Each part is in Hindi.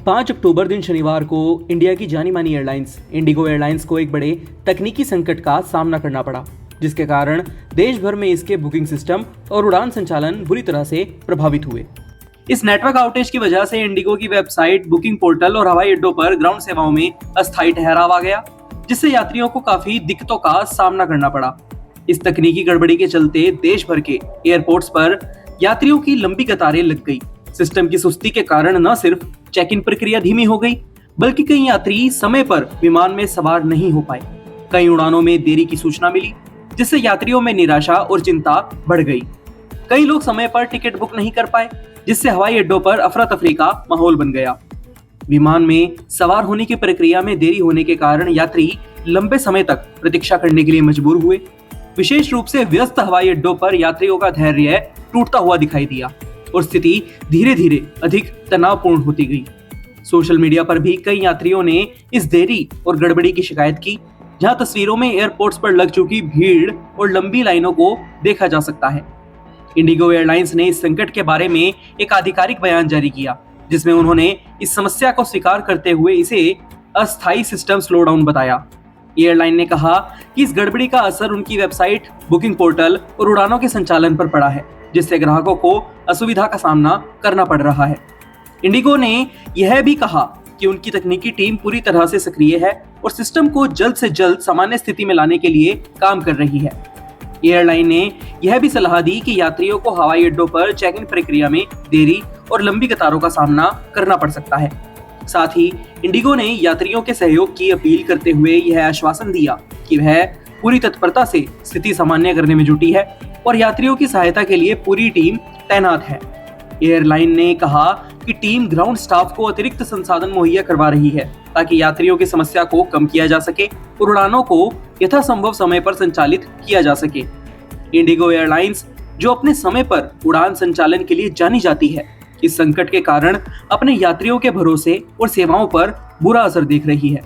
5 अक्टूबर दिन शनिवार को इंडिया की जानी मानी एयरलाइंस इंडिगो एयरलाइंस को एक बड़े तकनीकी संकट का सामना करना पड़ा, जिसके कारण देश भर में इसके बुकिंग सिस्टम और उड़ान संचालन बुरी तरह से प्रभावित हुए। इस नेटवर्क आउटेज की वजह से इंडिगो की वेबसाइट, बुकिंग पोर्टल और हवाई अड्डों पर ग्राउंड सेवाओं में अस्थायी ठहराव आ गया, जिससे यात्रियों को काफी दिक्कतों का सामना करना पड़ा। इस तकनीकी गड़बड़ी के चलते देश भर के एयरपोर्ट्स पर यात्रियों की लंबी कतारें लग गई। सिस्टम की सुस्ती के कारण न सिर्फ चेक इन प्रक्रिया धीमी हो गई, बल्कि कई यात्री समय पर विमान में सवार नहीं हो पाए। कई उड़ानों में देरी की सूचना मिली, जिससे यात्रियों में निराशा और चिंता बढ़ गई। कई लोग समय पर टिकट बुक नहीं कर पाए, जिससे हवाई अड्डों पर अफरा तफरी का माहौल बन गया। विमान में सवार होने की प्रक्रिया में देरी होने के कारण यात्री लंबे समय तक प्रतीक्षा करने के लिए मजबूर हुए। विशेष रूप से व्यस्त हवाई अड्डों पर यात्रियों का धैर्य टूटता हुआ दिखाई दिया और स्थिति धीरे धीरे अधिक तनावपूर्ण होती गई। सोशल मीडिया पर भी कई यात्रियों ने इस देरी और गड़बड़ी की शिकायत की, जहां तस्वीरों में एयरपोर्ट्स पर लग चुकी भीड़ और लंबी लाइनों को देखा जा सकता है। इंडिगो एयरलाइंस ने इस संकट के बारे में एक आधिकारिक बयान जारी किया, जिसमें उन्होंने इस समस्या को स्वीकार करते हुए इसे अस्थायी सिस्टम स्लोडाउन बताया। एयरलाइन ने कहा कि इस गड़बड़ी का असर उनकी वेबसाइट, बुकिंग पोर्टल और उड़ानों के संचालन पर पड़ा है, जिससे ग्राहकों को असुविधा का सामना करना पड़ रहा है। इंडिगो ने यह भी कहा कि उनकी तकनीकी टीम पूरी तरह से सक्रिय है और सिस्टम को जल्द से जल्द सामान्य स्थिति में लाने के लिए काम कर रही है। एयरलाइन ने यह भी सलाह दी कि यात्रियों को हवाई अड्डों पर चेक इन प्रक्रिया में देरी और लंबी कतारों का सामना करना पड़ सकता है। साथ ही इंडिगो ने यात्रियों के सहयोग की अपील करते हुए यह आश्वासन दिया कि वह पूरी तत्परता से स्थिति सामान्य करने में जुटी है और यात्रियों की सहायता के लिए पूरी टीम तैनात है। एयरलाइन ने कहा कि टीम ग्राउंड स्टाफ को अतिरिक्त संसाधन मुहैया करवा रही है, ताकि यात्रियों की समस्या को कम किया जा सके और उड़ानों को यथासंभव समय पर संचालित किया जा सके। इंडिगो एयरलाइंस, जो अपने समय पर उड़ान संचालन के लिए जानी जाती है, इस संकट के कारण अपने यात्रियों के भरोसे और सेवाओं पर बुरा असर देख रही है।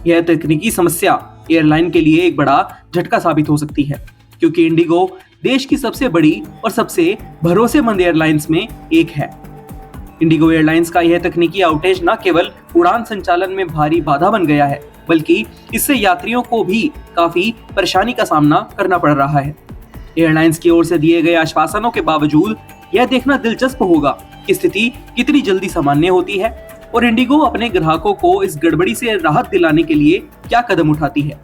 यह तकनीकी समस्या एयरलाइन के लिए एक बड़ा झटका साबित हो सकती है, क्योंकि इंडिगो देश की सबसे बड़ी और सबसे भरोसेमंद एयरलाइंस में एक है। इंडिगो एयरलाइंस का यह तकनीकी आउटेज न केवल उड़ान संचालन में भारी बाधा बन गया है, बल्कि इससे यात्रियों को भी काफी परेशानी का सामना करना पड़ रहा है। एयरलाइंस की ओर से दिए गए आश्वासनों के बावजूद यह देखना दिलचस्प होगा कि स्थिति कितनी जल्दी सामान्य होती है और इंडिगो अपने ग्राहकों को इस गड़बड़ी से राहत दिलाने के लिए क्या कदम उठाती है।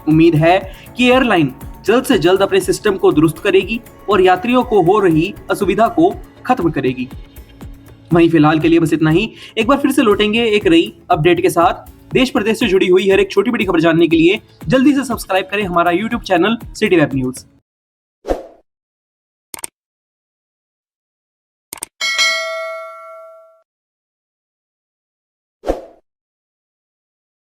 उम्मीद है कि एयरलाइन जल्द से जल्द अपने सिस्टम को दुरुस्त करेगी और यात्रियों को हो रही असुविधा को खत्म करेगी। वहीं फिलहाल के लिए बस इतना ही। एक बार फिर से लौटेंगे एक नई अपडेट के साथ। देश प्रदेश से जुड़ी हुई हर एक छोटी बड़ी खबर जानने के लिए जल्दी से सब्सक्राइब करें हमारा YouTube channel city web news.